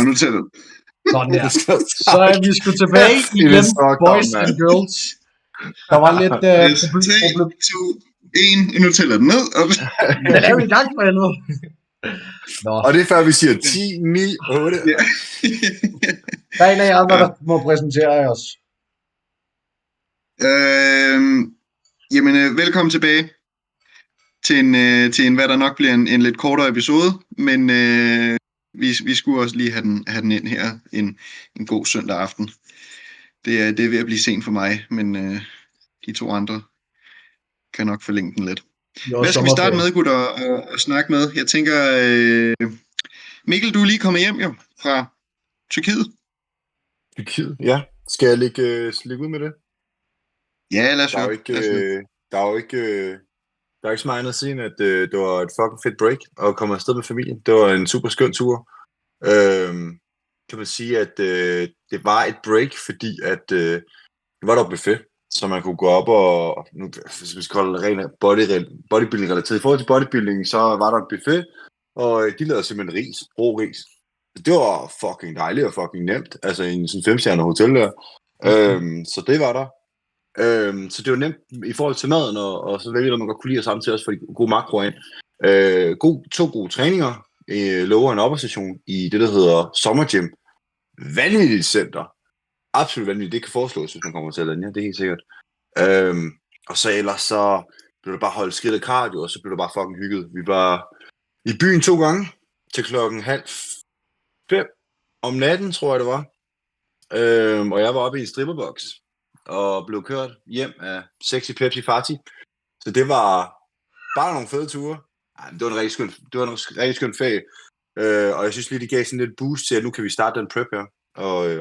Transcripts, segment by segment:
Nu tæller det. Sådan der. Så er vi sgu tilbage igen, boys and girls. Der var lidt problem. 3, 2, 1, nu tæller den ned. Den er jo i gang for helvede. Og det er før vi siger 10, 9, 8. Der er en af jer andre, der må præsentere os. Jamen, velkommen tilbage til en, hvad der nok bliver en lidt kortere episode, men vi skulle også lige have den ind her en god søndag aften. Det er ved at blive sent for mig, men de to andre kan nok forlænge den lidt. Hvad skal vi starte med, gutter, og snakke med? Jeg tænker, Mikkel, du er lige kommet hjem jo fra Tyrkiet. Tyrkiet, ja. Skal jeg lægge ud med det? Ja, lad os høre. Der er jo ikke så meget andet at sige, end at det var et fucking fedt break at komme afsted med familien. Det var en super skøn tur. Kan man sige, at det var et break, fordi at det var der buffet, så man kunne gå op og, nu, hvis vi skal holde rent bodybuilding relateret. I forhold til bodybuilding, så var der en buffet, og de lavede simpelthen ris. Det var fucking dejligt og fucking nemt, altså i en sådan 5-stjernet hotel der. Så det var der. Så det var nemt i forhold til maden, og så vælger man godt kunne lide, og samtidig også for de gode makroer ind. To gode træninger, lower en opposition i det, der hedder Summer Gym. Vanvittigt center. Absolut vanvittigt. Det kan foreslås, hvis man kommer til den, ja, det er helt sikkert. Og så ellers så blev der bare holdt skridt cardio, og så blev der bare fucking hygget. Vi var i byen 2 gange, til 4:30 om natten, tror jeg det var. Og jeg var oppe i en stripperbox og blev kørt hjem af Sexy Pepsi Fati. Så det var bare nogle fede ture. Ej, det var en rigtig skøn ferie. Og jeg synes lige, det gav sådan lidt boost til, at nu kan vi starte den prep her,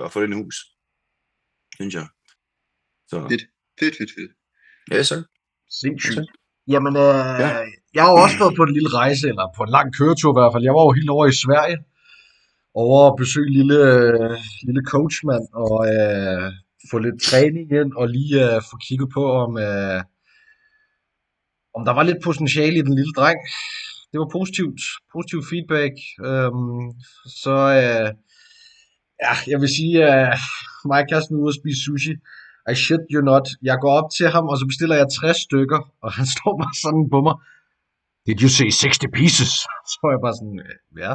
og få den i hus. Synes jeg. Så. Fedt. Ja, så. Sindssygt. Jamen, jeg har jo også været på en lille rejse, eller på en lang køretur i hvert fald. Jeg var jo helt over i Sverige, over at besøge lille coachmand, og få lidt træning ind, og lige få kigget på, om der var lidt potentiale i den lille dreng. Det var positiv feedback. Jeg vil sige, mig og Karsten er ude at spise sushi. I shit you not. Jeg går op til ham, og så bestiller jeg 60 stykker, og han står bare sådan på mig. Did you say 60 pieces? Så var jeg bare sådan, ja.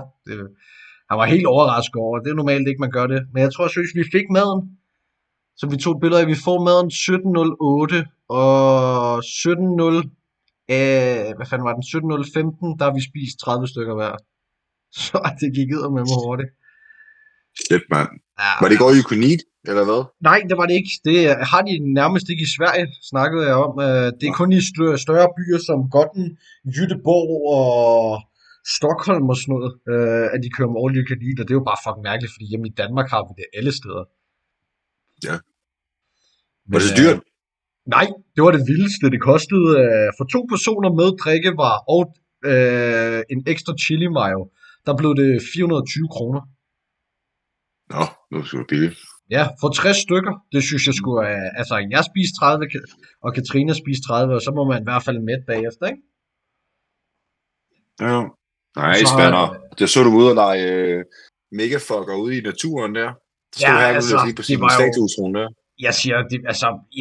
Han var helt overrasket over. Det er normalt ikke, man gør det. Men jeg tror seriøst, vi fik maden. Så vi tog et billede af, vi får maden 17:08, og 17:0, hvad fanden var den? 17:15, der har vi spist 30 stykker hver. Så det gik ud med mig hurtigt. Shit, mand. Ja, var det ikke all you could eat, eller hvad? Nej, det var det ikke. Det har de nærmest ikke i Sverige, snakkede jeg om. Det er kun i større byer som Göttingen, Göteborg og Stockholm og sådan noget, at de kører med all you can eat, og det er jo bare fucking mærkeligt, fordi hjemme i Danmark har vi det alle steder. Ja. Var det så dyrt? Nej, det var det vildeste. Det kostede for 2 personer med drikkevarer og en ekstra chili mayo, der blev det 420 kroner. Nå, det var sgu billigt. Ja, for 60 stykker. Det synes jeg skulle altså jeg spiste 30, og Katrine spiste 30, og så må man i hvert fald med bagefter, ikke? Ja. Nej, spændende. Det så du ud og lege megafucker ude i naturen der. Så ja, her altså, lige på sin statuetrone der. Jeg siger,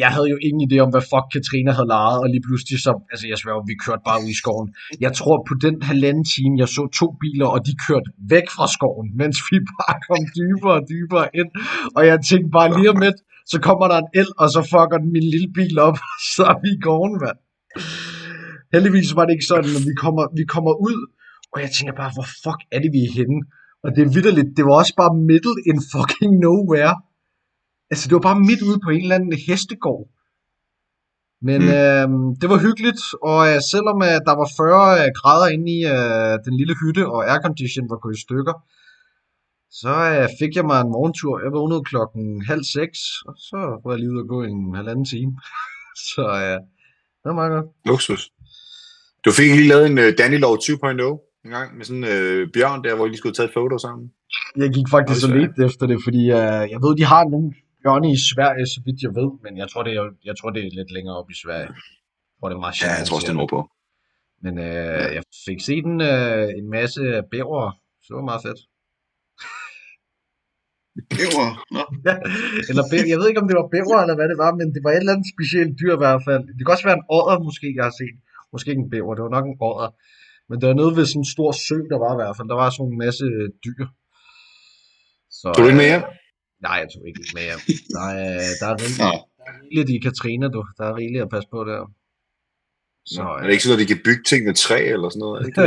jeg havde jo ingen idé om, hvad fuck Katrine havde lejet, og lige pludselig så, altså jeg sværger, vi kørte bare ud i skoven. Jeg tror på den 1,5 time, jeg så 2 biler, og de kørte væk fra skoven, mens vi bare kom dybere og dybere ind. Og jeg tænkte bare lige om lidt, så kommer der en el, og så fucker den min lille bil op, så er vi i gården, mand. Heldigvis var det ikke sådan, at vi kommer ud, og jeg tænker bare, hvor fuck er det, vi er henne? Og det er vitterligt, det var også bare middle in fucking nowhere. Altså, det var bare midt ude på en eller anden hestegård. Men det var hyggeligt, og selvom der var 40 grader inde i den lille hytte, og aircondition var gået i stykker, så fik jeg mig en morgentur. Jeg vågnede 5:30, og så var jeg lige ude at gå en 1,5 time. Så det var meget godt. Luksus. Du fik lige lavet en Danilov 2.0 en gang med sådan en bjørn der, hvor I lige skulle tage et foto sammen. Jeg gik faktisk så lidt efter det, fordi jeg ved, de har nogle bjørne i Sverige, så vidt jeg ved, men jeg tror, det er lidt længere op i Sverige. Hvor det er meget ja, jeg tror også, det er nordpå. Men jeg fik set en masse bæver, så det var meget fedt. Bæver. Nå. Eller jeg ved ikke, om det var bæver, eller hvad det var, men det var et eller andet specielt dyr i hvert fald. Det kan også være en odder, måske, jeg har set. Måske ikke en bæver, det var nok en odder. Men det var nede ved sådan en stor sø, der var i hvert fald. Der var sådan en masse dyr. Så, Tog du ind med hjem? nej, jeg tog ikke med hjem. Der er rigeligt i Katrina, du. Der er rigeligt at passe på der. Så, er det ikke sådan, at de kan bygge ting med træ eller sådan noget? Ikke?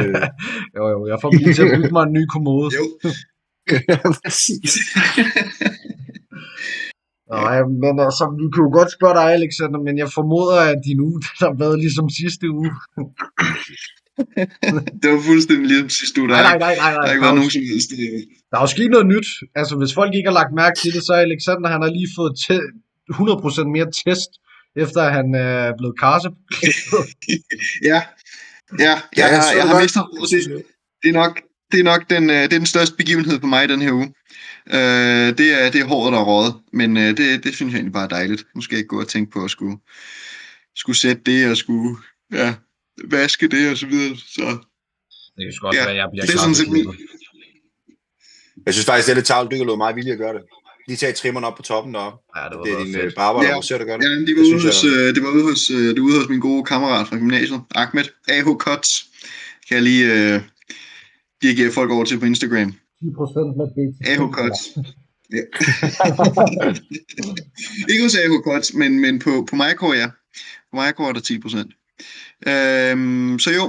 jo, jeg får lige til at bygge mig en ny kommode. Jo. Ja, præcis. Nej, men altså, vi kunne jo godt spørge dig, Alexander, men jeg formoder, at din uge, der har været ligesom sidste uge. Det var fuldstændig ligesom sidste uge. Nej. Der har ikke været nogen som helst. Der er jo sket noget nyt. Altså, hvis folk ikke har lagt mærke til det, så er Alexander, han har lige fået 100% mere test, efter at han er blevet karse. Ja, jeg har mistet præcis. Det er nok den største begivenhed på mig den her uge. Det er håret, der er røget, men det synes jeg egentlig bare er dejligt. Nu skal jeg ikke gå og tænke på at skulle sætte det og skulle vaske det og så videre. Så Det kan sgu også være, at jeg bliver det er sådan set min. Jeg synes faktisk, det er lidt tavligt, du kan lade meget vilje at gøre det. De tager trimmerne op på toppen deroppe. Ja, det er din fedt. barber, der ser, der gør det. Ja, det var ude hos min gode kammerat fra gymnasiet, Ahmed, AH Cuts. Kan jeg lige dirigere folk over til på Instagram. 10% med BT. AH Cuts. Ja. Ikke hos AH Cuts, men på MyCore, ja. På MyCore er der 10%. Så jo,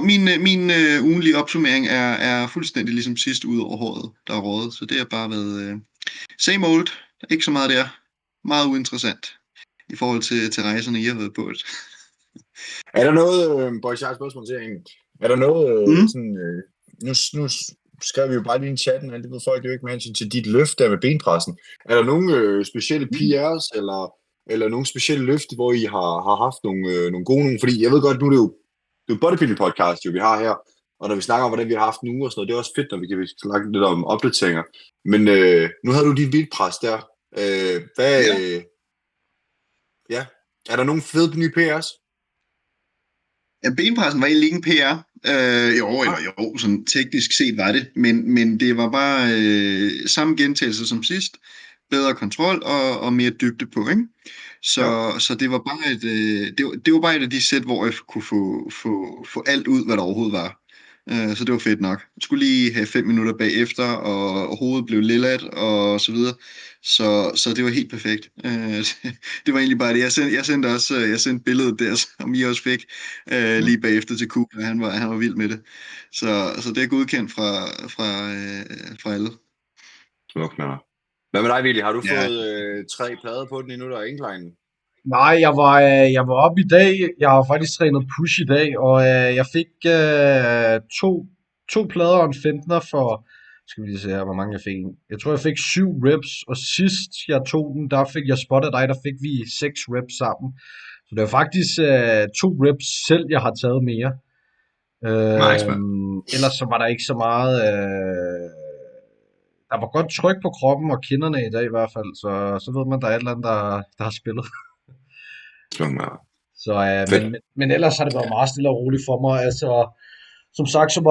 min ugenlige opsummering er fuldstændig ligesom sidst ud over håret, der er rådet. Så det har bare været same old. Ikke så meget der. Meget uinteressant i forhold til rejserne, I har været på. Er der noget, boys, jeg har et spørgsmål til jer. Er der noget sådan, nu skrev vi jo bare lige i chatten, og det ved folk jo ikke med hensyn til dit løft der med benpressen. Er der nogle specielle PR's, eller nogle specielle løfte, hvor I har haft nogle gode nogle? Fordi jeg ved godt, nu er det jo bodybuilding podcast, jo, vi har her, og når vi snakker om, hvordan vi har haft en uge og sådan noget, det er også fedt, når vi kan snakke lidt om opdateringer. Men nu havde du din benpres der. Er der nogle fede nye PR's? Ja, benpressen var egentlig ikke en PR. Jo, sådan teknisk set var det, men det var bare samme gentagelse som sidst. Bedre kontrol og mere dybde på, ikke? Så det var bare det var bare et af de sæt, hvor jeg kunne få alt ud, hvad der overhovedet var. Så det var fedt nok. Jeg skulle lige have 5 minutter bagefter, og hovedet blev lillet og så videre. Så det var helt perfekt. Det var egentlig bare det. Jeg sendte billedet der, som I også fik, lige bagefter til Coop, og han var vild med det. Så det er godkendt fra alle. Smukt, med dig. Hvad med dig, Willy? Har du fået 3 plader på den endnu, der er indkleinen? Nej, jeg var oppe i dag. Jeg har faktisk trænet push i dag, og jeg fik to plader og en 15'er for, skal vi lige se her, hvor mange jeg fik. Jeg tror, jeg fik 7 reps, og sidst jeg tog den, der fik jeg spottet dig, der fik vi 6 reps sammen. Så det var faktisk 2 reps selv, jeg har taget mere. Nice, Ellers så var der ikke så meget. Der var godt tryk på kroppen og kinderne i dag i hvert fald, så ved man, der er et eller andet, der har spillet. Så, men ellers har det været meget stille og roligt for mig. Altså, som sagt, så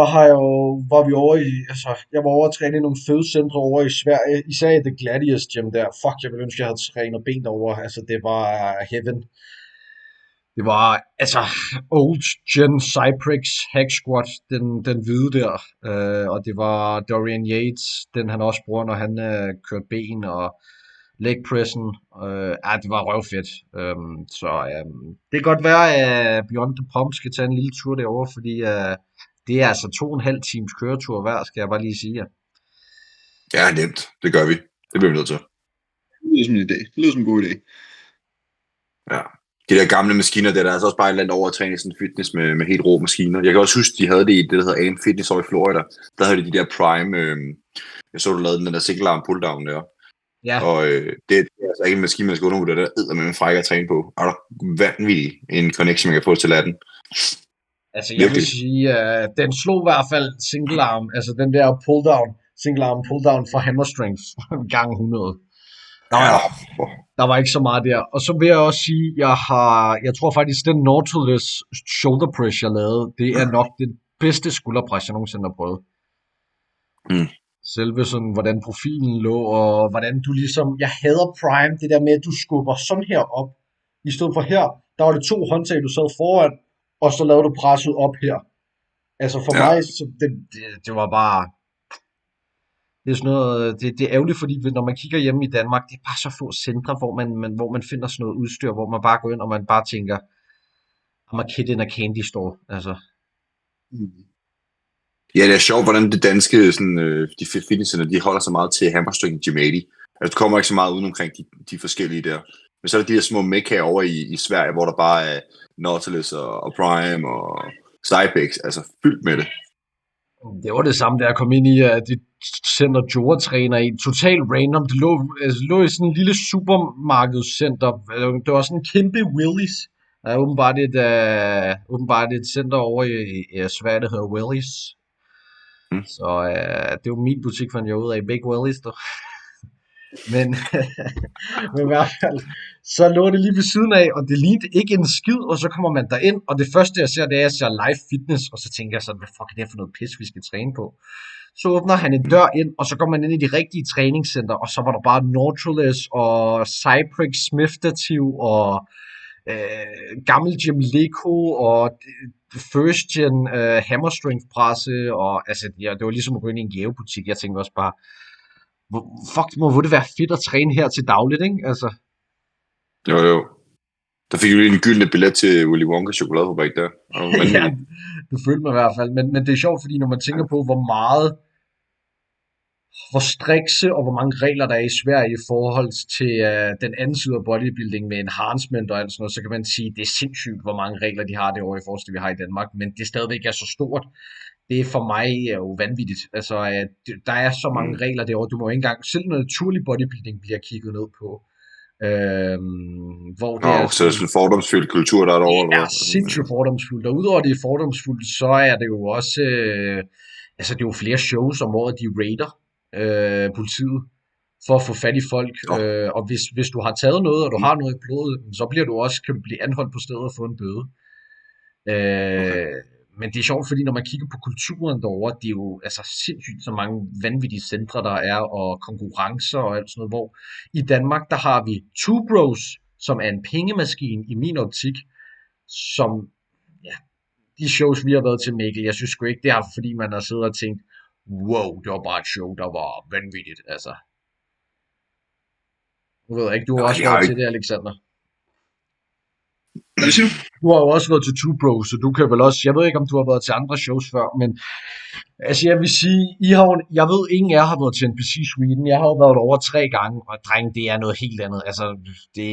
var vi over i, altså, jeg var over at træne i nogle fødecentre over i Sverige, især i The Gladius Gym der. Fuck, jeg ville ønske, jeg havde trænet ben derovre. Altså, det var heaven. Det var, altså, Old Gen Cyprix Hack Squat, den hvide der. Og det var Dorian Yates, den han også bruger, når han kørte ben, og leg pressen. Det var røvfedt. Det kan godt være, at Beyond the Pump skal tage en lille tur derovre, fordi det er altså 2,5 times køretur hver, skal jeg bare lige sige. Ja, nemt. Det gør vi. Det bliver vi nødt til. Det lyder som en idé. Det lyder som en god idé. Ja. De der gamle maskiner, der er altså også bare et eller andet over at træne sådan fitness med helt rå maskiner. Jeg kan også huske, de havde det i det, der hedder AM Fitness over i Florida. Der havde de der Prime. Jeg så, du lavede den der single arm pull-down der. Ja. Og det er altså ikke en maskine, man skal undervurdere, der æder med en frække at træne på. Er der vanvittig en connection, man kan få til laden? Altså, jeg vil sige, den slog i hvert fald single arm, altså den der pull-down, single arm pull-down for hammer strength gang 100. Der var ikke så meget der. Og så vil jeg også sige, jeg tror faktisk, den Nautilus shoulder press, jeg lavede, det er nok det bedste skulderpres, jeg nogensinde har prøvet. selve sådan, hvordan profilen lå, og hvordan du ligesom, jeg hader Prime, det der med, at du skubber sådan her op, i stedet for her, der var det 2 håndtag, du sad foran, og så lavede du presset op her. Altså for mig, så det var bare, det er sådan noget, det er ærgerligt, fordi når man kigger hjemme i Danmark, det er bare så få centre, hvor man finder sådan noget udstyr, hvor man bare går ind, og man bare tænker, I'm a kid in a candy store, altså. Ja, det er sjovt, hvordan det danske, sådan, de fitnesscenter, de holder så meget til hammerstring Gymnady. Altså, du kommer ikke så meget uden omkring de forskellige der. Men så er der de her små mekkaer over i Sverige, hvor der bare er Nautilus og Prime og Cybex, altså fyldt med det. Det var det samme, da jeg kom ind i, at det center Jora-træner i totalt random. Det lå i sådan en lille supermarkedscenter. Det var sådan en kæmpe Willys. Der er åbenbart et center over i Sverige, der hedder Willys. Så det var min butik, fandt jeg ud af. Big Willys, der. Men i hvert fald, så lå det lige ved siden af, og det lignede ikke en skid, og så kommer man derind, og det første jeg ser, det er, at jeg ser live fitness, og så tænker jeg sådan, hvad fuck er det for noget pis, vi skal træne på? Så åbner han en dør ind, og så går man ind i de rigtige træningscenter, og så var der bare Nautilus og Cyprex Smith-stativ, og gammel Jim Leko, og first gen hammer strength presse, og altså, ja, det var ligesom at gå ind i en gavebutik. Jeg tænkte også bare, fuck, må det være fedt at træne her til dagligt, ikke? Altså. Jo. Der fik jo lige en gyldne billet til Willy Wonka chokoladefabrik der. Ja, det følte mig i hvert fald. Men det er sjovt, fordi når man tænker på, hvor strikse og hvor mange regler der er i Sverige i forhold til den anden side af bodybuilding med enhancement og alt sådan noget, så kan man sige, at det er sindssygt, hvor mange regler de har derovre i forhold til, vi har i Danmark. Men det stadigvæk er så stort. Det er for mig jo vanvittigt. Altså, der er så mange regler derovre. Du må ikke engang, selv når naturlig bodybuilding bliver kigget ned på. Hvor det så er det sådan en fordomsfyldt kultur, der er derovre. Det er sindssygt fordomsfuldt. Og udover det er fordomsfuldt, så er det jo også, altså det er jo flere shows om året, de raider politiet for at få fat i folk. Og hvis du har taget noget, og du har noget i blodet, så bliver du også, kan du blive anholdt på stedet og få en bøde. Men det er sjovt, fordi når man kigger på kulturen derovre, det er jo altså sindssygt så mange vanvittige centre, der er, og konkurrencer og alt sådan noget, hvor i Danmark, der har vi Two Bros, som er en pengemaskine i min optik, som, ja, de shows, vi har været til, Mikkel, jeg synes sgu ikke, det er fordi man har siddet og tænkt, wow, det var bare et show, der var vanvittigt, altså. Nu ved jeg ikke, du har også været til det, Alexander. Hvad siger du? Du har jo også været til Two Bros, så du kan vel også, jeg ved ikke, om du har været til andre shows før, men altså jeg vil sige, jeg ved, ingen af jer har været til NPC Sweden, jeg har jo været over 3 gange, og dreng, det er noget helt andet, altså det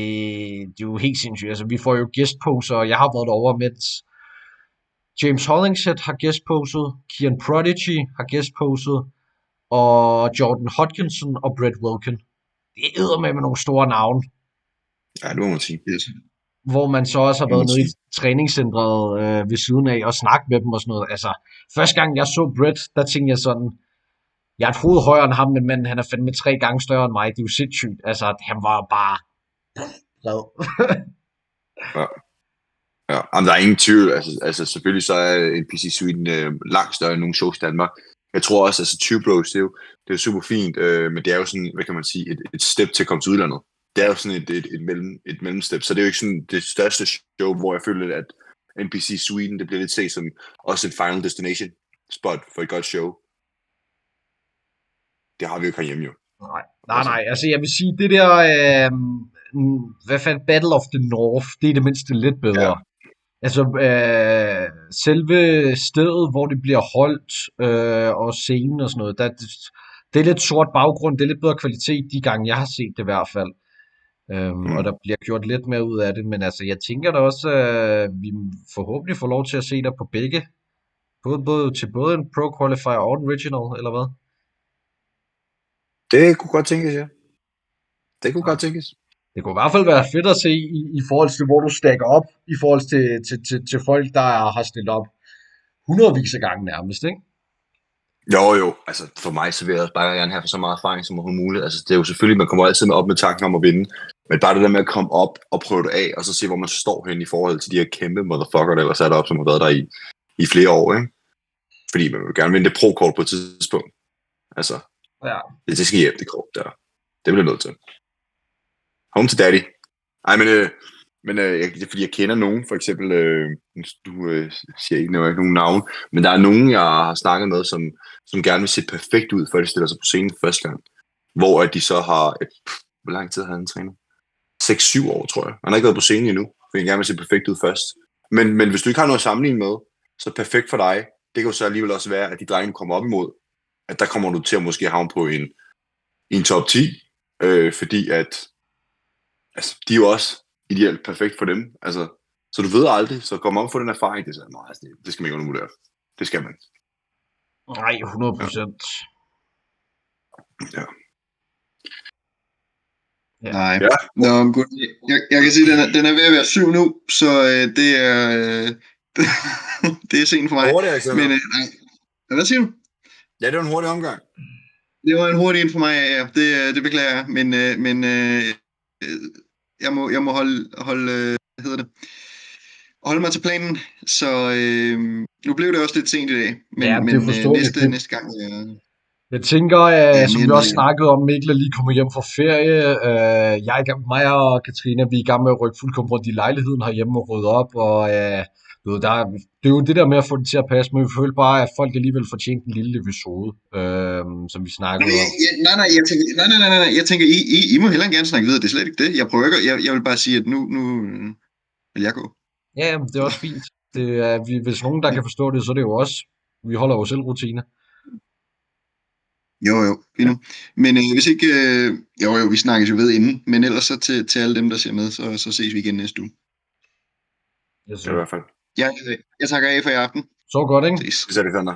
er jo helt sindssygt, altså vi får jo guestposer, og jeg har været over, mens James Hollingshead har guestposet, Kian Prodigy har guestposet, og Jordan Hodgkinson og Brett Wilkin. Det er eddermame med nogle store navne. Ja, det må man sige. Hvor man så også har været nede i træningscentret ved siden af og snakket med dem og sådan noget. Altså, første gang jeg så Brett, der tænkte jeg sådan, jeg er et hoved højere end ham, men han er fandme 3 gange større end mig. Det er jo sindssygt. Altså, han var bare glad. Ja, men der er ingen tvivl. Altså selvfølgelig så er NPC Sweden langt større end nogle shows i Danmark. Jeg tror også, altså Two Bros, det er super fint, men det er jo sådan, hvad kan man sige, et step til at komme til udlandet. Det er jo sådan et mellemstep, så det er jo ikke sådan det største show, hvor jeg føler, at NPC Sweden, det bliver lidt set som også en final destination spot for et godt show. Det har vi jo ikke herhjemme jo. Nej, altså jeg vil sige, det der, hvad fanden, Battle of the North, det er det mindste lidt bedre. Ja. Altså selve stedet, hvor det bliver holdt, og scenen og sådan noget, det er lidt sort baggrund, det er lidt bedre kvalitet de gange, jeg har set det i hvert fald. Og der bliver gjort lidt mere ud af det, men altså jeg tænker da også, at vi forhåbentlig får lov til at se dig på begge, både en Pro Qualifier og en Regional, eller hvad? Det kunne godt tænkes, ja. Det kunne godt tænkes. Det kunne i hvert fald være fedt at se i forhold til, hvor du stacker op, i forhold til folk, der har stillet op hundredvis af gange nærmest, ikke? Jo, altså for mig så vil jeg bare gerne have så meget erfaring som overhovedet muligt. Altså det er jo selvfølgelig, man kommer altid op med tanken om at vinde, men bare det der med at komme op og prøve det af, og så se, hvor man står hen i forhold til de her kæmpe motherfucker, der ellers er deroppe, som har været der i flere år, ikke? Fordi man vil gerne vinde det pro-kort på et tidspunkt. Altså, Ja. Det skal hjem, det kort der. Det bliver nødt til. Home to daddy. Ej, men det er fordi, jeg kender nogen, for eksempel, du siger ikke nogen navn, men der er nogen, jeg har snakket med, som gerne vil se perfekt ud, før de stiller sig på scenen første gang. Hvor at de så har, hvor lang tid har han trænet? 6-7 år, tror jeg. Han har ikke været på scenen endnu, for han gerne vil se perfekt ud først. Men hvis du ikke har noget at sammenligne med, så perfekt for dig, det kan jo så alligevel også være, at de drenge kommer op imod, at der kommer du til at måske havne på en top 10, fordi at altså, de er jo også ideelt perfekt for dem. Altså, så du ved aldrig, så kommer op og få den erfaring, det, så, altså, det skal man ikke undervurdere. Det skal man. Nej, 100%. Ja. Ja. Nej. Ja. Nå, godt. Jeg kan sige, at den er ved at være 7 nu, så det er det er sent for mig. Hurtigt, altså. Men nej. Hvad siger du? Ja, det var en hurtig omgang. Det var en hurtig en for mig, ja. Det beklager jeg. Men jeg må holde hvad hedder det? Holde mig til planen. Så nu blev det også lidt sent i dag. Men, Ja, det er forståeligt. næste gang. Jeg tænker, som vi også men- snakkede om, Mikkel er lige kommet hjem fra ferie. Mig og Katrine, vi er i gang med at rykke fuldkommen rundt i lejligheden herhjemme og rydde op. Og du ved, det er jo det der med at få det til at passe, men vi føler bare, at folk alligevel fortjent en lille episode, som vi snakkede om. Nej, jeg tænker, I må hellere gerne snakke videre, det er slet ikke det. Jeg prøver ikke, jeg vil bare sige, at nu vil jeg gå. Ja, det er også fint. Det er, hvis nogen, der kan forstå det, så er det jo også. Vi holder jo selv rutine. Jo, fint nu. Men hvis ikke, jo, vi snakkes jo ved inden, men ellers så til alle dem, der ser med, så ses vi igen næste uge. Yes, Det er i hvert fald. Jeg takker af for i aften. så godt, ikke? Ses. Det er det fandme.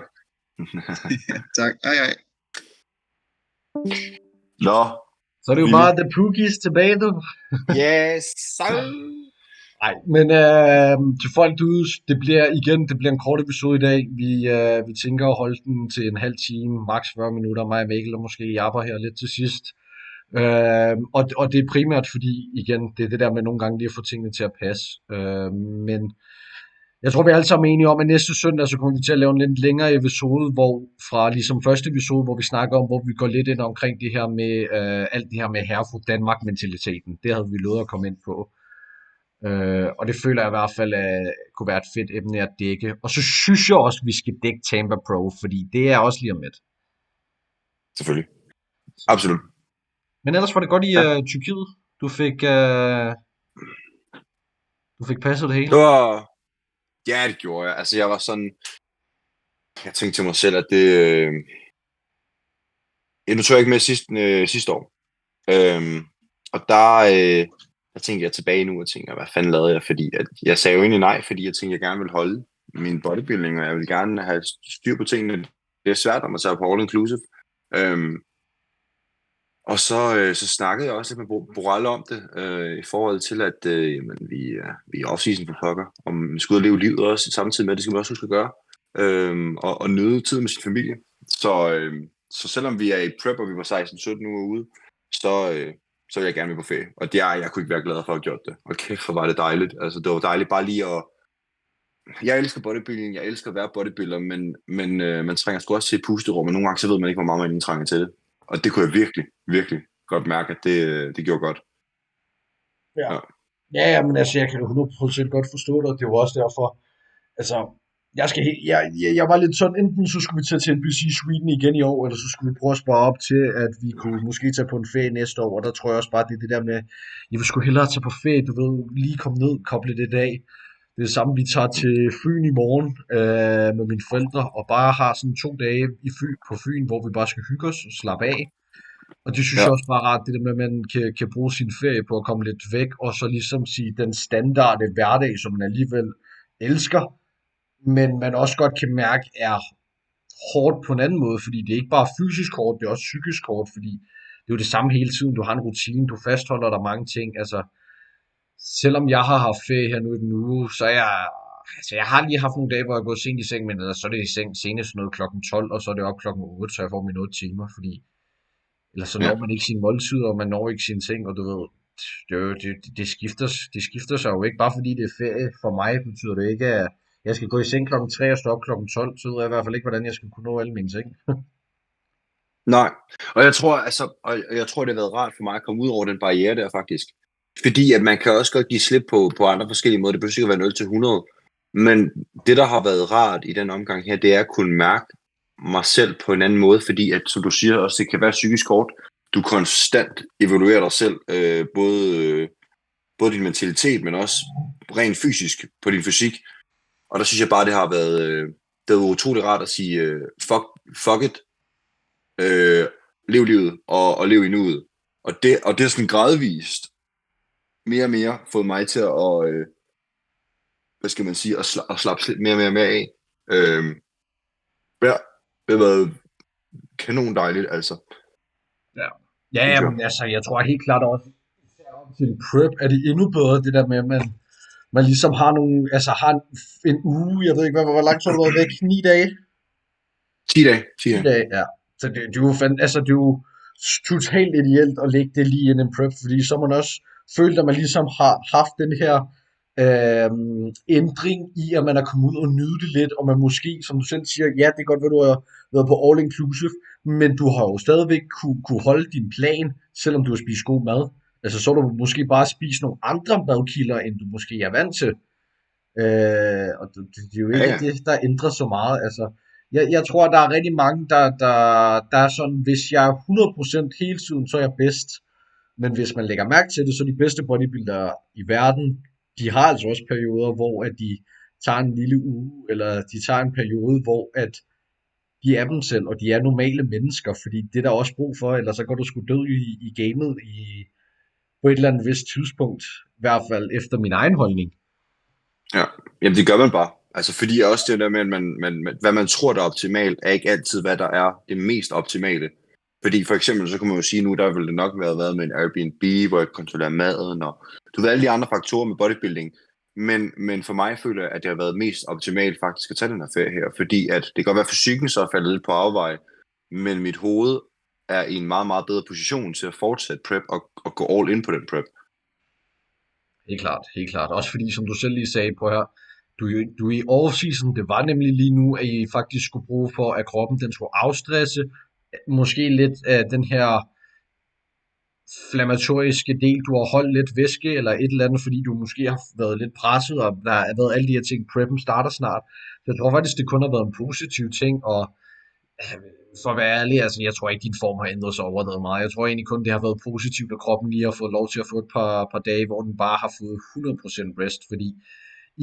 Tak. Hej. Nå. Så er det jo Lille. bare The Pookies tilbage, du. Yes, så. Nej, men til folk derude, det bliver en kort episode i dag. Vi tænker at holde den til en halv time, maks 40 minutter, mig og Mikkel, og måske Japper her lidt til sidst. Og det er primært fordi, igen, det er det der med nogle gange lige at få tingene til at passe. Men jeg tror, vi er alle sammen enige om, at næste søndag, så kommer vi til at lave en lidt længere episode, hvor fra ligesom første episode, hvor vi snakker om, hvor vi går lidt ind omkring det her med, alt det her med Herfru Danmark-mentaliteten. Det havde vi lovet at komme ind på. Og det føler jeg i hvert fald kunne være et fedt emne at dække. Og så synes jeg også, at vi skal dække Tampa Pro, fordi det er også lige om lidt. Selvfølgelig. Absolut. Men ellers var det godt i Tyrkiet. Du fik passet det hele. Det var... Ja, det gjorde jeg. Altså, jeg var sådan... Jeg tænkte til mig selv, at det... Nu tog jeg ikke med sidste år. Og der tænkte jeg tilbage nu og tænkte, hvad fanden lavede jeg? Fordi at jeg sagde jo egentlig nej, fordi jeg tænkte, jeg gerne ville holde min bodybuilding, og jeg vil gerne have styr på tingene. Det er svært, når man tager på all inclusive. Og så snakkede jeg også lidt med Borrell om det, i forhold til, at jamen, vi er off-season for pokker, og man skal ud og leve livet også samtidig med, det skal man også huske at gøre, og nyde tid med sin familie. Så selvom vi er i prep, og vi var 16-17 uger ude, så vil jeg gerne med på ferie. Og jeg kunne ikke være glad for at have gjort det. Okay, for var det dejligt. Altså, det var dejligt bare lige at... Jeg elsker bodybuilding, jeg elsker at være bodybuilder, men man trænger sgu også til et pusterum, og nogle gange så ved man ikke, hvor meget man trænger til det. Og det kunne jeg virkelig, virkelig godt mærke, at det gjorde godt. Ja, men altså, jeg kan 100% godt forstå det, og det var også derfor, altså, jeg var lidt sådan, enten så skulle vi tage til NBC Sweden igen i år, eller så skulle vi prøve at spare op til, at vi kunne måske tage på en ferie næste år, og der tror jeg også bare, det er det der med, jeg vil sgu hellere tage på ferie, du ved, lige komme ned, koble det af. Det er det samme, vi tager til Fyn i morgen med mine forældre, og bare har sådan 2 dage på Fyn, hvor vi bare skal hygge os og slappe af. Og det synes jeg også bare er rart, det der med, at man kan bruge sin ferie på at komme lidt væk, og så ligesom sige den standarde hverdag, som man alligevel elsker, men man også godt kan mærke er hårdt på en anden måde, fordi det er ikke bare fysisk hårdt, det er også psykisk hårdt, fordi det er jo det samme hele tiden, du har en rutine, du fastholder der mange ting, altså selvom jeg har haft ferie her nu i den uge, så er jeg har lige haft nogle dage, hvor jeg er gået sent i seng, men så er det i seng senest noget klokken 12, og så er det op klokken 8, så jeg får mine 8 timer, fordi eller så når man ikke sine måltider, og man når ikke sine ting, og du ved, det skifter sig jo ikke, bare fordi det er ferie. For mig betyder det ikke, at jeg skal gå i seng klokken 3 og stå op klokken 12, så ved jeg i hvert fald ikke, hvordan jeg skal kunne nå alle mine ting. Nej, og jeg tror, det har været rart for mig at komme ud over den barriere der faktisk. Fordi at man kan også godt give slip på andre forskellige måder. Det behøver ikke at være 0 til 100. Men det, der har været rart i den omgang her, det er at kunne mærke mig selv på en anden måde, fordi at, som du siger også, det kan være psykisk hårdt. Du konstant evaluerer dig selv, både din mentalitet, men også rent fysisk på din fysik. Og der synes jeg bare, det har været utrolig rart at sige, fuck it, lev livet og lev i nuet. Og det er sådan gradvist mere og mere fået mig til at, hvad skal man sige, at slappe mere og mere af. Ja, det har været kanon dejligt, altså. Ja, men altså, jeg tror helt klart også, især op til prep, er det endnu bedre, det der med, at man ligesom har nogle, altså har en uge, jeg ved ikke, hvor lang tid har du været væk? 9 dage? 10 dage. 10 dage, ja. Så det er jo altså, det er jo totalt ideelt at lægge det lige ind i en prep, fordi så man også følt, at man ligesom har haft den her ændring i, at man er kommet ud og nyde det lidt, og man måske, som du selv siger, ja, det er godt, at du har været på all inclusive, men du har jo stadigvæk kunne holde din plan, selvom du har spist god mad. Altså, så har du måske bare spist nogle andre madkilder, end du måske er vant til. Og det er jo ikke det, der ændrer så meget. Altså, jeg tror, der er rigtig mange, der er sådan, hvis jeg er 100% hele tiden, så er jeg bedst. Men hvis man lægger mærke til det, så de bedste bodybuildere i verden, de har altså også perioder, hvor at de tager en lille uge, eller de tager en periode, hvor at de er dem selv, og de er normale mennesker, fordi det er der også brug for, ellers så går du sgu død i gamet på et eller andet vist tidspunkt, i hvert fald efter min egen holdning. Ja, jamen det gør man bare. Altså fordi også det der med, at hvad man tror der er optimalt, er ikke altid, hvad der er det mest optimale. Fordi for eksempel, så kan man jo sige nu, der vil det nok været med en Airbnb, hvor jeg kontrollerer maden, og du ved alle de andre faktorer med bodybuilding. Men for mig føler jeg, at det har været mest optimalt faktisk at tage den her ferie her, fordi at det kan godt være, at fysikken så er faldet lidt på afveje, men mit hoved er i en meget, meget bedre position til at fortsætte prep og gå all in på den prep. Helt klart. Også fordi, som du selv lige sagde på her, du er i off-season, det var nemlig lige nu, at I faktisk skulle bruge for, at kroppen den skulle afstresse, måske lidt af den her inflammatoriske del, du har holdt lidt væske, eller et eller andet, fordi du måske har været lidt presset, og der har været alle de her ting, preppen starter snart. Så jeg tror faktisk, det kun har været en positiv ting, og for at være ærlig, altså jeg tror ikke, din form har ændret sig overdrevet meget. Jeg tror egentlig kun, det har været positivt, at kroppen lige har fået lov til at få et par dage, hvor den bare har fået 100% rest, fordi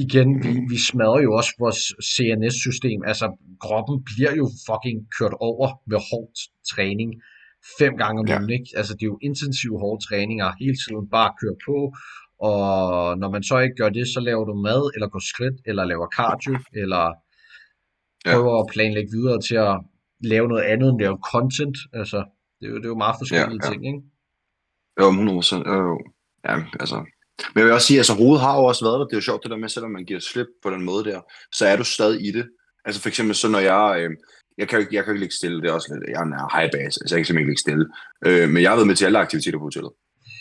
igen, vi smadrer jo også vores CNS-system. Altså, kroppen bliver jo fucking kørt over ved hård træning 5 gange om ugen, ikke? Altså, det er jo intensiv hårde træninger, hele tiden bare køre på, og når man så ikke gør det, så laver du mad, eller går skridt, eller laver cardio, eller prøver at planlægge videre til at lave noget andet end lave content. Altså, det er jo meget forskellige ting, ikke? Jo, 100%. Ja, altså. Men jeg vil også sige, altså hovedet har jo også været der. Det er jo sjovt det der med, selvom man giver slip på den måde der, så er du stadig i det. Altså for eksempel så når jeg kan jo ikke ligge stille, det er også lidt, jeg er en high base, altså jeg kan simpelthen ikke ligge stille. Men jeg har været med til alle aktiviteter på hotellet.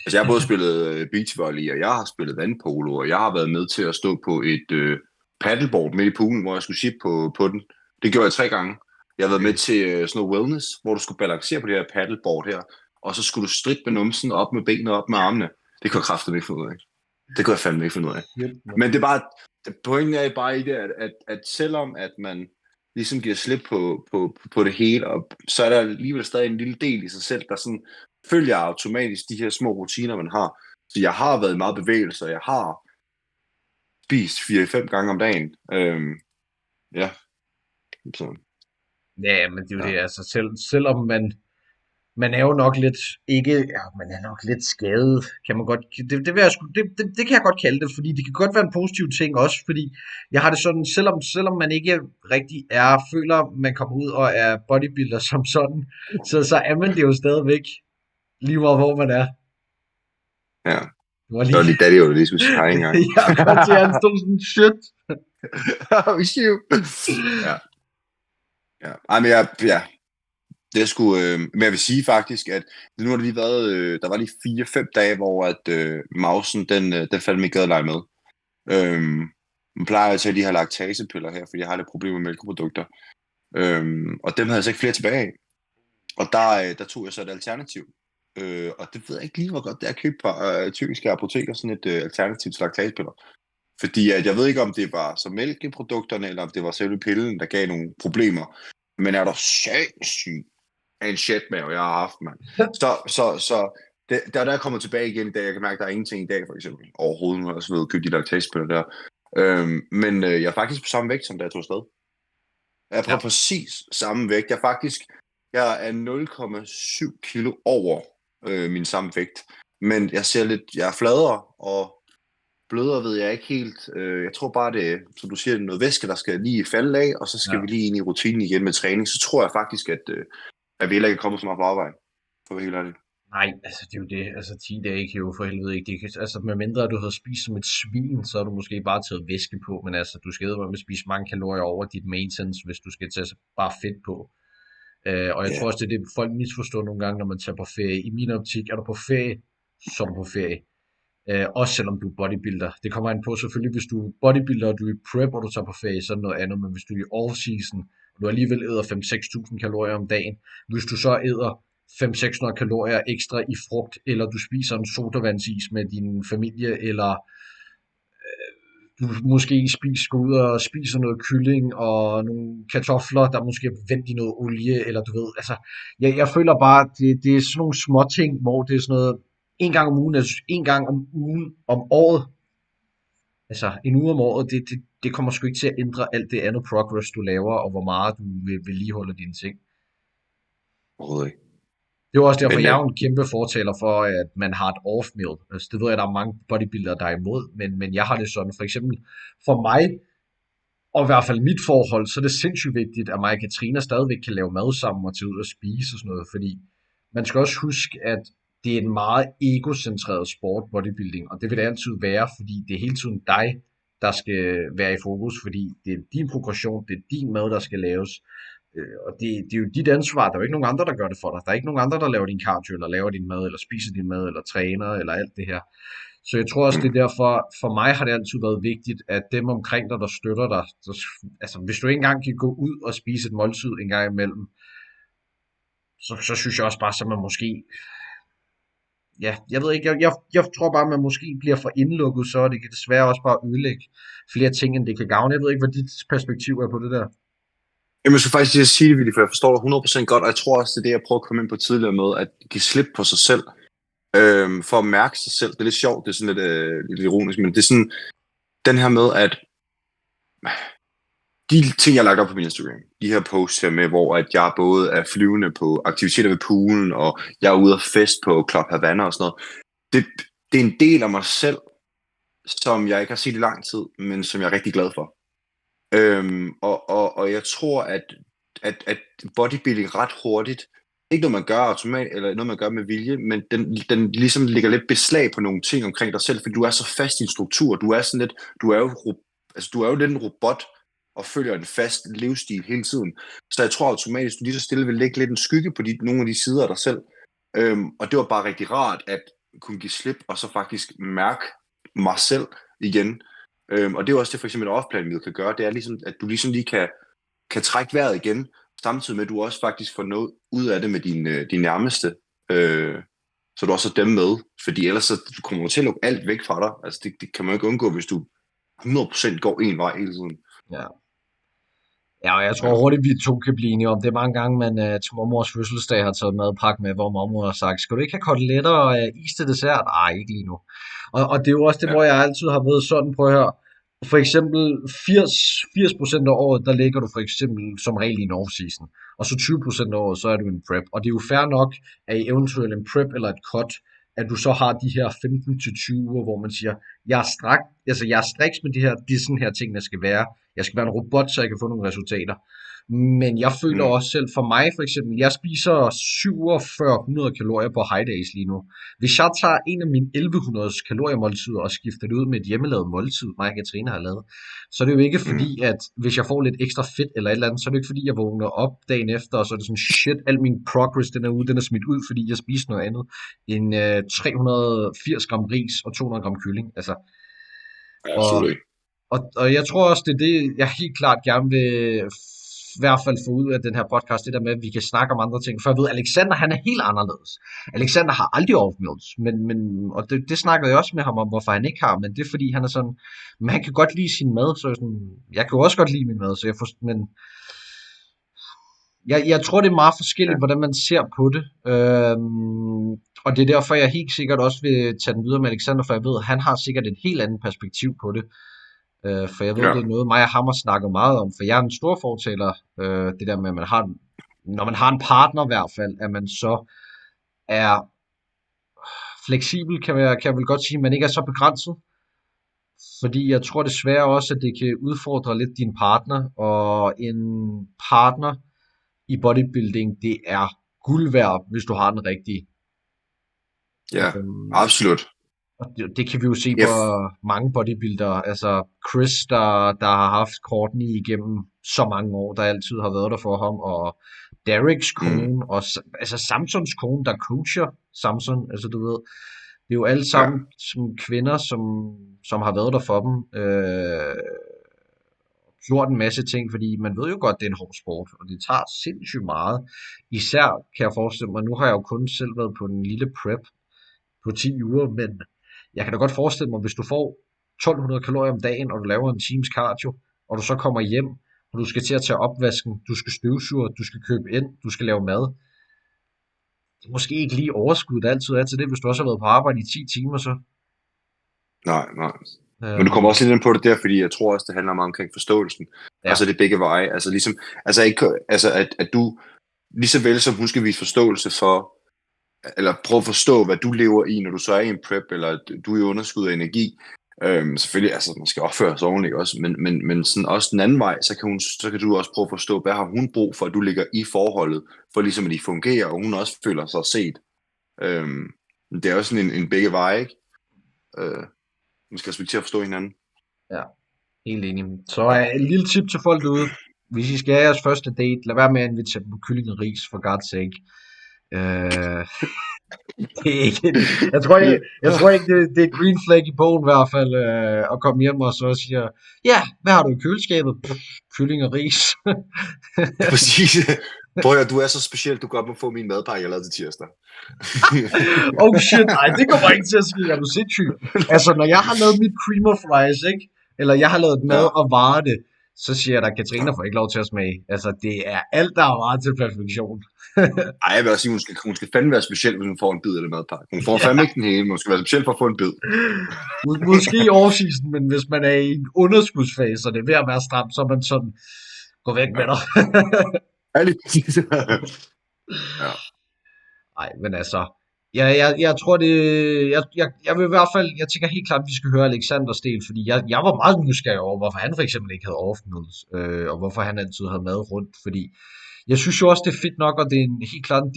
Altså jeg har både spillet beachvolley, og jeg har spillet vandpolo, og jeg har været med til at stå på et paddleboard midt i poolen, hvor jeg skulle ship på den. Det gjorde jeg 3 gange. Jeg har været med til sådan noget wellness, hvor du skulle balancere på det her paddleboard her, og så skulle du strikke med numsen op med benene op med armene. Det kunne jeg kraftedeme ikke finde ud af. Det kunne jeg fandme ikke finde ud af. Men det er bare, pointen er bare i det, at selvom at man ligesom giver slip på det hele, og så er der alligevel stadig en lille del i sig selv, der sådan følger automatisk de her små rutiner, man har. Så jeg har været i meget bevægelse, og jeg har spist 4-5 gange om dagen. Ja. Så. Ja, men det er jo det, altså selvom man er jo nok lidt man er nok lidt skadet, kan man godt, det kan jeg godt kalde det, fordi det kan godt være en positiv ting også, fordi jeg har det sådan, selvom man ikke rigtig føler, man kommer ud og er bodybuilder som sådan, så er man det jo stadigvæk, lige meget hvor man er. Ja, det var lige daddy, du lige skulle sige en gang. Jeg kan godt se, at han stod sådan, shit. Ja. Ja, ej, men ja. Det skulle, men jeg vil sige faktisk, at nu har det lige været, der var lige 4-5 dage, hvor at mausen, den faldt mig ikke gad at lege med. Man plejer til at lige have laktasepiller her, fordi jeg har lidt problemer med mælkeprodukter. Og dem havde jeg så ikke flere tilbage af. Og der tog jeg så et alternativ. Og det ved jeg ikke lige, hvor godt det er at købe på tyrkiske apoteker, sådan et alternativ til laktagepiller. Fordi at jeg ved ikke, om det var så mælkeprodukterne, eller om det var selve pillen, der gav nogle problemer. Men er der sindssygt af en shitmave, jeg har haft, mand. Så der jeg kommer tilbage igen i dag, jeg kan mærke, at der er ingenting i dag, for eksempel. Overhovedet, nu har jeg så ved at købe de laktagepiller der. Men jeg er faktisk på samme vægt, som da jeg tog afsted. Jeg er på præcis samme vægt. Jeg er 0,7 kilo over min samme vægt. Men jeg er fladere, og blødere ved jeg ikke helt. Jeg tror bare, det som du siger, noget væske, der skal lige falde af, og så skal vi lige ind i rutinen igen med træning. Så tror jeg faktisk, at vi heller ikke kommer så meget på arbejde. For at være helt ærligt. Nej, altså det er jo det. Altså 10 dage kan jo for helvede ikke. Altså med mindre du havde spist som et svin, så har du måske bare taget væske på. Men altså, du skal jo spise mange kalorier over dit maintenance, hvis du skal tage bare fedt på. Og jeg tror også, det er det, folk misforstår nogle gange, når man tager på ferie. I min optik, er du på ferie, så er du på ferie. Også selvom du er bodybuilder. Det kommer an på selvfølgelig, hvis du er bodybuilder, og du er i prep, og du tager på ferie, så er det noget andet. Men hvis du er i off-season, og du alligevel æder 5-6.000 kalorier om dagen, hvis du så æder 500-600 kalorier ekstra i frugt, eller du spiser en sodavandsis med din familie, eller du måske går ud og spiser noget kylling og nogle kartofler, der måske er vendt i noget olie, eller du ved, altså, jeg føler bare, det er sådan nogle små ting, hvor det er sådan noget, en gang om ugen, altså en gang om ugen om året, altså en uge om året, det kommer sgu ikke til at ændre alt det andet progress, du laver, og hvor meget du vil vedligeholde dine ting. Overhovedet ikke. Det er også derfor, jeg er jo en kæmpe fortaler for, at man har et off-meal. Altså, det ved jeg, der er mange bodybuildere, der er imod, men jeg har det sådan, for eksempel for mig, og i hvert fald mit forhold, så er det sindssygt vigtigt, at mig og Katrina stadigvæk kan lave mad sammen og tage ud og spise og sådan noget, fordi man skal også huske, at det er en meget egocentreret sport, bodybuilding, og det vil det altid være, fordi det er hele tiden dig, der skal være i fokus, fordi det er din progression, det er din mad, der skal laves. Og det er jo dit ansvar. Der er jo ikke nogen andre, der gør det for dig. Der er ikke nogen andre, der laver din cardio, eller laver din mad, eller spiser din mad, eller træner, eller alt det her. Så jeg tror også, det er derfor, for mig har det altid været vigtigt, at dem omkring dig, der støtter dig, altså hvis du ikke engang kan gå ud og spise et måltid en gang imellem, så synes jeg også bare, at man måske, ja, jeg ved ikke, jeg tror bare, at man måske bliver for indlukket, så det kan desværre også bare ødelægge flere ting, end det kan gavne. Jeg ved ikke, hvad dit perspektiv er på det der. Jeg skal faktisk lige sige det, Willy, for jeg forstår dig 100% godt, og jeg tror også, det er det, jeg prøver at komme ind på tidligere med, at give slip på sig selv, for at mærke sig selv. Det er lidt sjovt, det er sådan lidt ironisk, men det er sådan, den her med, at de ting, jeg har lagt op på min Instagram, de her posts her med, hvor at jeg både er flyvende på aktiviteter ved poolen, og jeg er ude og fest på Club Havana og sådan noget, det er en del af mig selv, som jeg ikke har set i lang tid, men som jeg er rigtig glad for. Og jeg tror, at bodybuilding ret hurtigt, ikke noget man gør automatisk, eller noget man gør med vilje, men den ligesom lægger lidt beslag på nogle ting omkring dig selv, fordi du er så fast i en struktur, du er jo lidt en robot, og følger en fast livsstil hele tiden. Så jeg tror automatisk, du lige så stille vil lægge lidt en skygge på nogle af de sider af dig selv. Og det var bare rigtig rart, at kunne give slip, og så faktisk mærke mig selv igen. Og det er også det, for eksempel et off-plan kan gøre, det er ligesom, at du ligesom lige kan trække vejret igen, samtidig med, at du også faktisk får noget ud af det med din nærmeste, så du også har dem med, fordi ellers så du kommer til at lukke alt væk fra dig. Altså det kan man jo ikke undgå, hvis du 100% går en vej hele tiden. Ja. Ja, og jeg tror hurtigt, vi to kan blive enige om. Det er mange gange, man til mormors fødselsdag har taget madpakke med, hvor mormor har sagt, skal du ikke have koteletter og is til dessert? Ej, ikke lige nu. Og det er jo også det, hvor jeg altid har været sådan, prøv at høre. For eksempel 80% af året, der ligger du for eksempel som regel i en off-season. Og så 20% af året, så er du en prep. Og det er jo fair nok, at i eventuelt en prep eller et cut, at du så har de her 15-20 uger, hvor man siger, jeg er striks med det er sådan her tingene skal være. Jeg skal være en robot, så jeg kan få nogle resultater. Men jeg føler også selv, for mig for eksempel, jeg spiser 4700 kalorier på high days lige nu. Hvis jeg tager en af mine 1100 kaloriemåltider og skifter det ud med et hjemmelavet måltid, mig og Katrine har lavet, så er det jo ikke fordi, at hvis jeg får lidt ekstra fedt eller et eller andet, så er det ikke fordi, jeg vågner op dagen efter, og så er det sådan, shit, al min progress den er smidt ud, fordi jeg spiser noget andet end 380 gram ris og 200 gram kylling. Altså, og jeg tror også, det er det, jeg helt klart gerne vil i hvert fald få ud af den her podcast, det der med, at vi kan snakke om andre ting. For jeg ved, Alexander, han er helt anderledes. Alexander har aldrig off-meals, og det snakkede jeg også med ham om, hvorfor han ikke har, men det er fordi, han er sådan, men han kan godt lide sin mad, så jeg kan jo også godt lide min mad, så men jeg tror, det er meget forskelligt, hvordan man ser på det. Og det er derfor, jeg helt sikkert også vil tage den videre med Alexander, for jeg ved, at han har sikkert et helt andet perspektiv på det. For jeg ved, det er noget, mig og ham har snakket meget om, for jeg er en stor fortaler, det der med, at når man har en partner i hvert fald, at man så er fleksibel, kan jeg vel godt sige, at man ikke er så begrænset. Fordi jeg tror desværre også, at det kan udfordre lidt din partner, og en partner i bodybuilding, det er guld værd, hvis du har den rigtige. Ja, absolut. Det kan vi jo se på mange bodybuildere. Altså Chris, der har haft Courtney igennem så mange år, der altid har været der for ham, og Dereks kone, og altså Samsons kone, der coacher Samson, altså du ved, det er jo alle sammen som kvinder, som har været der for dem, gjort en masse ting, fordi man ved jo godt, det er en hård sport, og det tager sindssygt meget. Især kan jeg forestille mig, nu har jeg jo kun selv været på en lille prep på 10 uger, men jeg kan da godt forestille mig, hvis du får 1200 kalorier om dagen, og du laver en times cardio, og du så kommer hjem, og du skal til at tage opvasken, du skal støvsuge, du skal købe ind, du skal lave mad. Det er måske ikke lige overskuddet altid er til det, hvis du også har været på arbejde i 10 timer, så. Nej. Men du kommer også lidt ind på det der, fordi jeg tror også, det handler meget omkring forståelsen. Ja. Altså det begge veje. Altså ligesom, at du, lige så vel som hun skal vise forståelse for, eller prøve at forstå, hvad du lever i, når du så er i en prep, eller du er i underskud af energi. Selvfølgelig, altså man skal opføre sig ordentligt også, men sådan også den anden vej, så kan du også prøve at forstå, hvad har hun brug for, at du ligger i forholdet, for ligesom at de fungerer, og hun også føler sig set. Det er også sådan en begge veje, ikke? Man skal respektere at forstå hinanden. Ja, helt enig. Så et lille tip til folk derude. Hvis I skal have jeres første date, lad være med at invitere dem på kylling og ris, for God's sake. Det er ikke, jeg tror ikke det er et green flag i bogen i hvert fald, at komme hjem og så siger, ja, hvad har du i køleskabet? Kylling og ris. Præcis. Prøv at du er så speciel, du godt må få min madpakke, jeg lavede til tirsdag. Oh shit, nej, det kommer ikke til at ske, er du sindssyg? Altså, når jeg har lavet mit cream of fries, ikke? Eller jeg har lavet mad og varer det, så siger jeg, at Katrina får ikke lov til at smage. Altså, det er alt, der er varet til perfektion. Ej, jeg vil også sige, hun skal fandme være speciel, hvis hun får en bid af det madpakke. Hun får fandme ikke den hele, hun skal være speciel for at få en bid. Måske i off-season, men hvis man er i en underskudsfase, og det er ved at være stramt, så er man sådan, gå væk med dig. Ja. Nej, men altså, jeg tror det, jeg vil i hvert fald, jeg tænker helt klart, at vi skal høre Alexanders del, fordi jeg var meget nysgerrig over, hvorfor han for eksempel ikke havde off-meals, og hvorfor han altid havde mad rundt, fordi jeg synes jo også, det er fedt nok, og det er helt klart en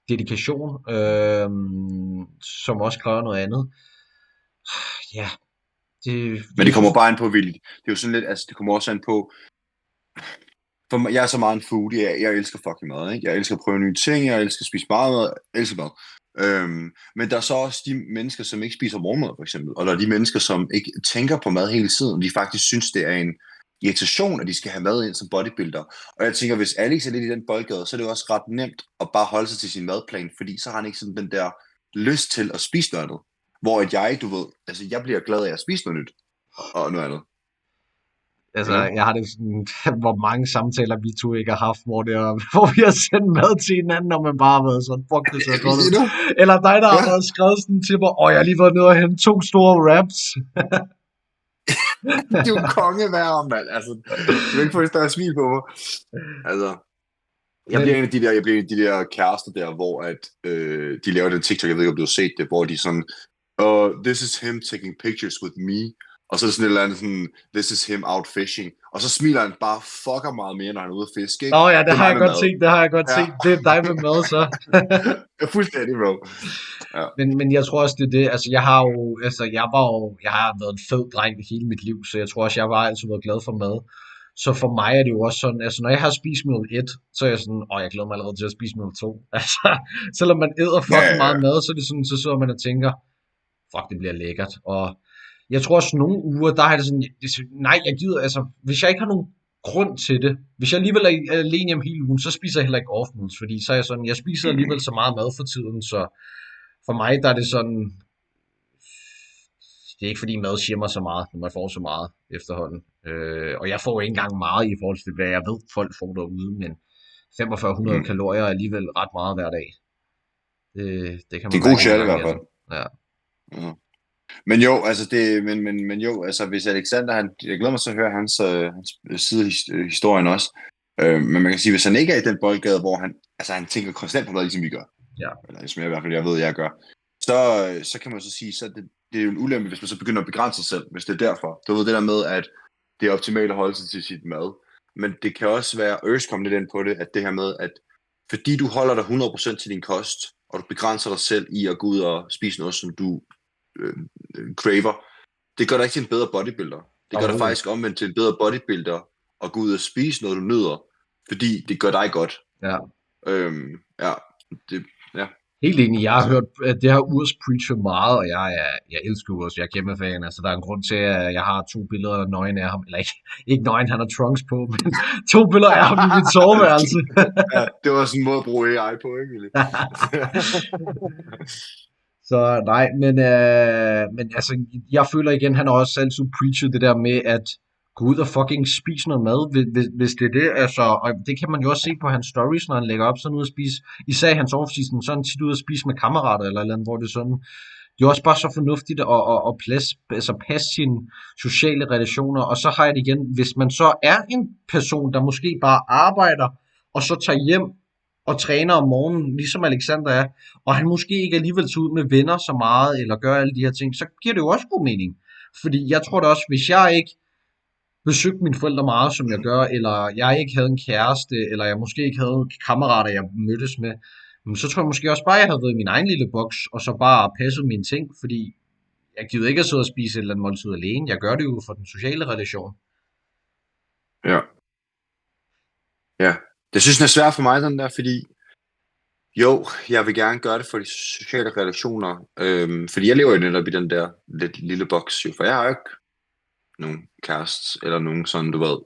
dedikation, som også kræver noget andet. Ja. Men det kommer bare an på, Willy. Det er jo sådan lidt, altså det kommer også an på, for jeg er så meget en foodie, jeg elsker fucking mad, ikke? Jeg elsker at prøve nye ting, jeg elsker at spise meget mad, jeg elsker mad. Men der er så også de mennesker, som ikke spiser morgenmad, for eksempel, og der er de mennesker, som ikke tænker på mad hele tiden, de faktisk synes, det er en irritation, at de skal have mad ind som bodybuilder. Og jeg tænker, hvis Alex er lidt i den boldgade, så er det også ret nemt at bare holde sig til sin madplan, fordi så har han ikke sådan den der lyst til at spise noget andet. Hvor at jeg, du ved, altså jeg bliver glad af at spise noget nyt, og noget andet. Altså, jeg har det sådan, hvor mange samtaler vi to ikke har haft, hvor vi har sendt mad til hinanden, og man bare har været sådan, fuck det så godt. Eller dig, der har været skrevet sådan til mig, jeg har lige været nede og hente 2 store wraps. Det er jo kongevær, mand. Altså, du vil ikke få et større smil på mig. Altså, jeg bliver en af de der kærester der, hvor at, de laver den TikTok, jeg ved ikke, om du har set det, hvor de sådan, this is him taking pictures with me. Og så er det sådan et eller andet sådan, this is him out fishing. Og så smiler han bare fucker meget mere, når han er ude at fiske, ikke? Ja, det har jeg godt set, Det er dig med mad, så. Jeg er fuldstændig, bro. Ja. Men jeg tror også, det er det. Altså, jeg har været en fed dreng i hele mit liv, så jeg tror også, jeg har altid været glad for mad. Så for mig er det jo også sådan, altså når jeg har spist meal 1, så er jeg sådan, jeg glæder mig allerede til at spise meal 2. Altså, selvom man æder fucking meget mad, så er det sådan, så sidder man og tænker, fuck, det bliver lækkert. Og jeg tror også nogle uger, der har det sådan, nej, jeg gider, altså, hvis jeg ikke har nogen grund til det. Hvis jeg alligevel er alene hjemme hele ugen, så spiser jeg heller ikke off meals, fordi så er jeg sådan, jeg spiser alligevel så meget mad for tiden, så for mig der er det sådan, det er ikke fordi mad siger mig så meget, når man får så meget efterhånden. Og jeg får ikke engang meget i forhold til, hvad jeg ved, folk får derude, men 4500 kalorier er alligevel ret meget hver dag. Det kan man Det er god mærke chat i en gang hvert fald. imellem. Ja. Ja. Men jo, altså men jo, altså hvis Alexander, jeg glæder mig til at høre hans side af historien også. Men man kan sige, hvis han ikke er i den boldgade, hvor han tænker konstant på noget, ligesom vi gør. Ja. Eller som jeg i hvert fald, jeg gør. Så kan man så sige, så det er jo en ulempe, hvis man så begynder at begrænse sig selv, hvis det er derfor. Du ved det der med, at det er optimalt at holde sig til sit mad. Men det kan også være, Ørs kom lidt ind på det, at det her med, at fordi du holder dig 100% til din kost, og du begrænser dig selv i at gå ud og spise noget, som du craver, det gør dig ikke til en bedre bodybuilder. Det gør dig faktisk omvendt til en bedre bodybuilder at gå ud og spise noget, du nyder, fordi det gør dig godt. Ja. Ja. Helt enig. Jeg har hørt, at det har Urs preachet meget, og jeg elsker Urs. Jeg er kæmpe fan. Altså, der er en grund til, at jeg har 2 billeder af nøgen af ham. Eller ikke nøgen, han har trunks på, men 2 billeder af ham i mit soveværelse. Ja, det var sådan en måde at bruge AI på, ikke? Så nej, men altså, jeg føler igen, han har også altid preachet det der med, at gå ud og fucking spise noget mad, hvis det er det, altså, og det kan man jo også se på hans stories, når han lægger op sådan ud at spise, især i hans off-season, så er han tit ud at spise med kammerater eller andet, hvor det er sådan, det er også bare så fornuftigt at passe sine sociale relationer, og så har jeg det igen, hvis man så er en person, der måske bare arbejder, og så tager hjem og træner om morgenen, ligesom Alexander er, og han måske ikke alligevel tager ud med venner så meget, eller gør alle de her ting, så giver det jo også god mening. Fordi jeg tror da også, hvis jeg ikke besøgte mine forældre meget, som jeg gør, eller jeg ikke havde en kæreste, eller jeg måske ikke havde kammerater, jeg mødtes med, så tror jeg måske også bare, at jeg havde været i min egen lille boks, og så bare passet mine ting, fordi jeg gider ikke at sidde og spise et eller andet måltid alene. Jeg gør det jo for den sociale relation. Ja. Ja. Det synes jeg er svært for mig, den der, fordi jo, jeg vil gerne gøre det for de sociale relationer, fordi jeg lever jo netop i den der lidt lille boks, jo, for jeg har jo ikke nogen kæreste, eller nogen sådan, du ved,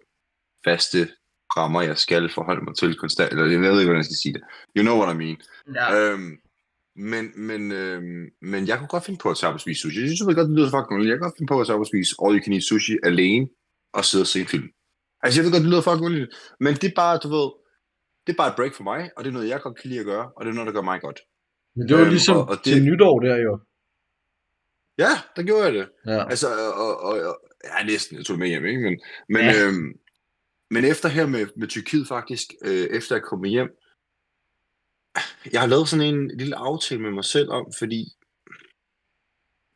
faste rammer, jeg skal forholde mig til konstant, eller jeg ved ikke, hvordan jeg skal sige det. You know what I mean. Ja. Men jeg kunne godt finde på at tage op og spise sushi. Jeg synes godt, det lyder fucking underligt. Jeg kan godt finde på at tage op og spise all you can eat sushi alene, og sidde og se en film. Altså, jeg ved godt, det lyder fucking underligt, men det er bare, du ved, det er bare et break for mig, og det er noget, jeg godt kan lide at gøre, og det er noget, der gør mig godt. Men det var ligesom og til nytår der jo. Ja, der gjorde jeg det. Ja. Altså, ja, næsten, jeg tog det med hjem, ikke? Men efter her med Tyrkiet faktisk, efter jeg kom hjem, jeg har lavet sådan en lille aftale med mig selv om, fordi,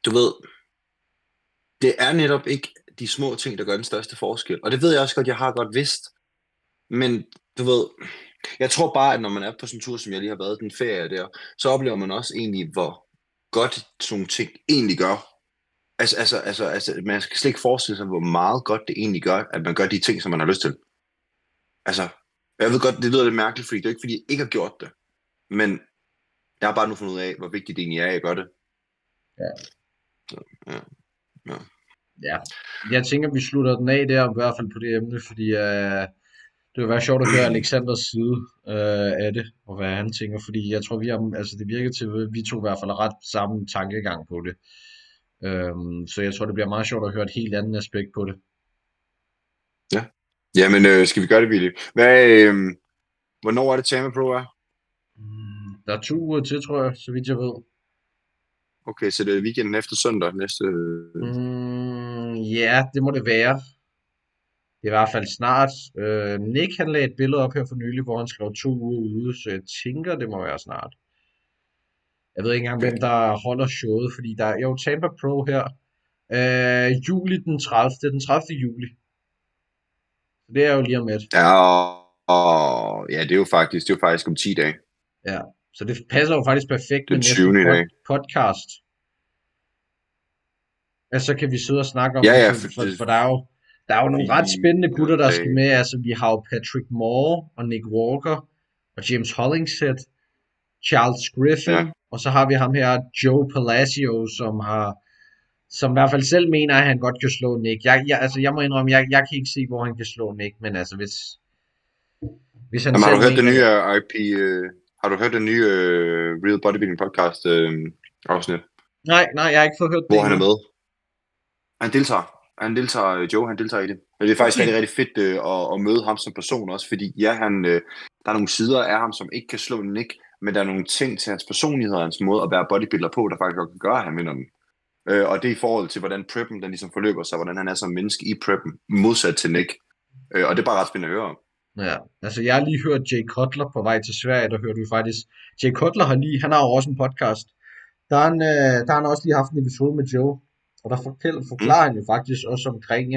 du ved, det er netop ikke de små ting, der gør den største forskel. Og det ved jeg også godt, jeg har godt vidst. Men, du ved, jeg tror bare, at når man er på sådan en tur, som jeg lige har været, den ferie der, så oplever man også egentlig, hvor godt sådan nogle ting egentlig gør. Altså, man skal slet ikke forestille sig, hvor meget godt det egentlig gør, at man gør de ting, som man har lyst til. Altså, jeg ved godt, det lyder lidt mærkeligt, fordi det er ikke, fordi jeg ikke har gjort det. Men jeg har bare nu fundet ud af, hvor vigtigt det egentlig er, at jeg gør det. Ja. Så, ja. Ja, jeg tænker, vi slutter den af der, i hvert fald på det emne, fordi det vil være sjovt at høre Alexanders side af det, og hvad han tænker, fordi jeg tror, det virker til, at vi to i hvert fald er ret samme tankegang på det. Så jeg tror, det bliver meget sjovt at høre et helt andet aspekt på det. Ja. Jamen, skal vi gøre det, Willy? Hvornår er det Tama Pro er? Der er 2 uger til, tror jeg, så vidt jeg ved. Okay, så det er weekenden efter søndag næste... Ja, det må det være. Det er i hvert fald snart. Nick, han lagde et billede op her for nylig, hvor han skrev 2 uger ude, så jeg tænker, det må være snart. Jeg ved ikke engang, hvem der holder showet, fordi der er jo Tampa Pro her. Juli den 30. Den 30. juli. Så det er jo lige om lidt. Ja, det er jo faktisk om 10 dage. Ja, så det passer jo faktisk perfekt med næste podcast. Altså, så kan vi sidde og snakke om for der er jo nogle ret spændende gutter, der skal med. Altså, vi har jo Patrick Moore og Nick Walker og James Hollingshead, Charles Griffin, og så har vi ham her, Joe Palacio, som har som i hvert fald selv mener, at han godt kan slå Nick. Jeg må indrømme, jeg kan ikke se, hvor han kan slå Nick, men altså, hvis han Jamen, har selv du hørt det mener nye det. RP, har du hørt det nye Real Bodybuilding podcast afsnit, Nej, jeg har ikke fået hørt det hvor han er endnu. med? Joe, han deltager i det. Og det er faktisk Okay. rigtig, rigtig fedt at møde ham som person også, fordi ja, der er nogle sider af ham, som ikke kan slå Nick, men der er nogle ting til hans personlighed og hans måde at være bodybuilder på, der faktisk godt kan gøre, at han vinder den. Og det er i forhold til, hvordan preppen den ligesom forløber sig, hvordan han er som menneske i preppen, modsat til Nick. Og det er bare ret spændende at høre om. Ja, altså jeg har lige hørt Jay Cutler på vej til Sverige, der hørte vi faktisk. Jay Cutler han har jo også en podcast. Der har han også lige haft en episode med Joe, og der forklarer han jo faktisk også omkring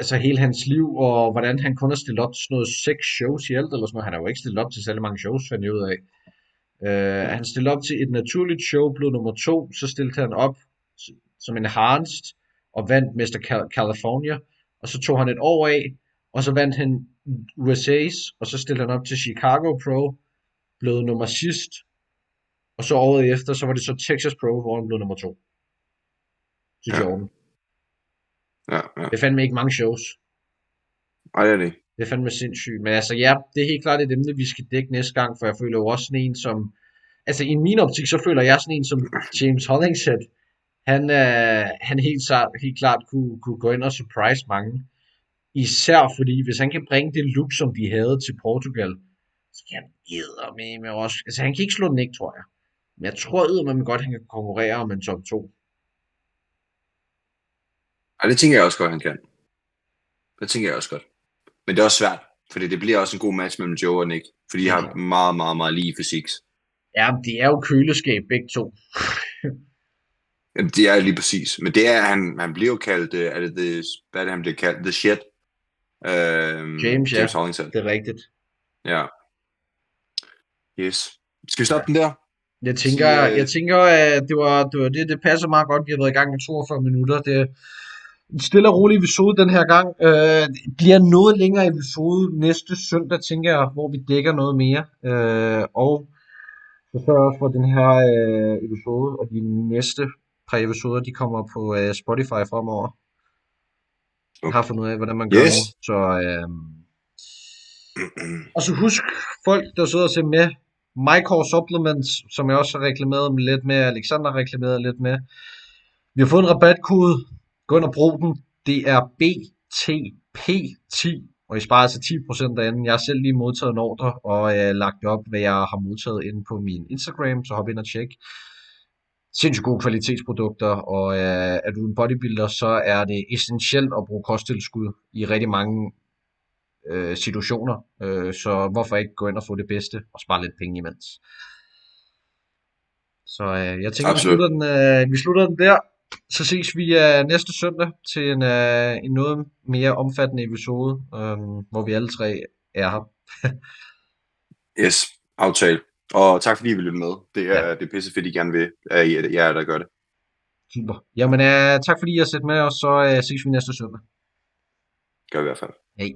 altså hele hans liv, og hvordan han kun har stillet op til sådan noget 6 shows i alt, eller sådan noget. Han har jo ikke stillet op til særlig mange shows, fandt jeg ud af. Han stillede op til et naturligt show, blev nummer 2, så stillede han op som enhanced, og vandt Mr. California, og så tog han et år af, og så vandt han USA's, og så stillede han op til Chicago Pro, blev nummer sidst, og så året efter, så var det så Texas Pro, hvor han blev nummer 2 til Ja. Jordan. Ja. Det er fandme ikke mange shows. Ej, det er det. Det er fandme sindssygt. Men altså ja, det er helt klart et emne, vi skal dække næste gang, for jeg føler jo også sådan en som... Altså i min optik, så føler jeg sådan en som James Hollingshead. Han helt klart kunne gå ind og surprise mange. Især fordi, hvis han kan bringe det look, som de havde til Portugal, så kan han eddermame også... Altså han kan ikke slå Nick, tror jeg. Men jeg tror eddermame godt, han kan konkurrere om en top 2. Ej, det tænker jeg også godt, han kan. Det tænker jeg også godt. Men det er også svært, fordi det bliver også en god match mellem Joe og Nick, fordi de har meget, meget, meget lige fysik. Ja, det er jo køleskab begge to. Jamen, det er lige præcis. Men det er, han bliver jo kaldt, hvad er det, han bliver kaldt? The shit. James Hollingshead. Det er rigtigt. Ja. Yes. Skal vi stoppe den der? Jeg tænker, at det passer meget godt. Vi har været i gang i 42 minutter. Det er en stille og rolig episode den her gang. Det bliver noget længere episode næste søndag, tænker jeg, hvor vi dækker noget mere. Og så sørger jeg også for den her episode, og de næste par episoder, de kommer på Spotify fremover. Jeg har fundet ud af, hvordan man gør nu. Så, og så husk folk, der sidder og ser med. MyCore Supplements, som jeg også har reklameret lidt med, Alexander har reklameret lidt med. Vi har fået en rabatkode. Gå ind og brug den. Det er BTP10, og I sparer altså 10% derinde. Jeg har selv lige modtaget en ordre, og lagt op, hvad jeg har modtaget inde på min Instagram, så hop ind og tjek. Sindssygt gode kvalitetsprodukter, og er du en bodybuilder, så er det essentielt at bruge kosttilskud i rigtig mange situationer, så hvorfor ikke gå ind og få det bedste og spare lidt penge imens. Så jeg tænker, vi slutter den der. Så ses vi næste søndag til en noget mere omfattende episode, hvor vi alle tre er her. Yes, aftale. Og tak fordi I vil lytte med. Det er pissefedt, I gerne vil, at jeg er der gør det. Super. Jamen tak fordi I har set med, og så ses vi næste søndag. Gør i hvert fald. Hej.